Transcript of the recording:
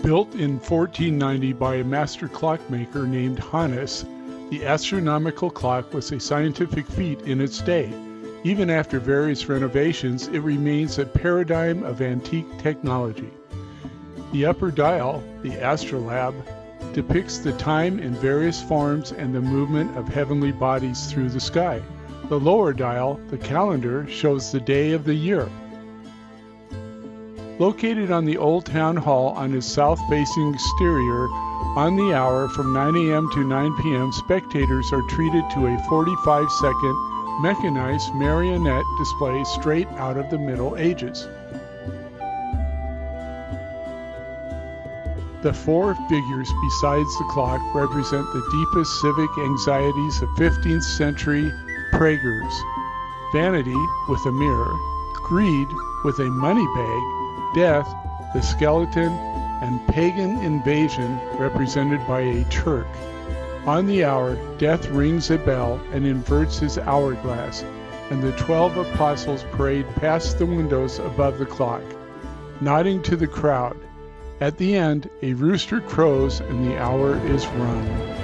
Built in 1490 by a master clockmaker named Hanus, the astronomical clock was a scientific feat in its day. Even after various renovations, it remains a paradigm of antique technology. The upper dial, the astrolabe, depicts the time in various forms and the movement of heavenly bodies through the sky. The lower dial, the calendar, shows the day of the year. Located on the Old Town Hall on its south-facing exterior, on the hour from 9 a.m. to 9 p.m., spectators are treated to a 45-second mechanized marionette display straight out of the Middle Ages. The four figures besides the clock represent the deepest civic anxieties of 15th century Praguers: vanity with a mirror, greed with a money bag, death, the skeleton, and pagan invasion represented by a Turk. On the hour, death rings a bell and inverts his hourglass, and the 12 apostles parade past the windows above the clock, nodding to the crowd. At the end, a rooster crows and the hour is rung.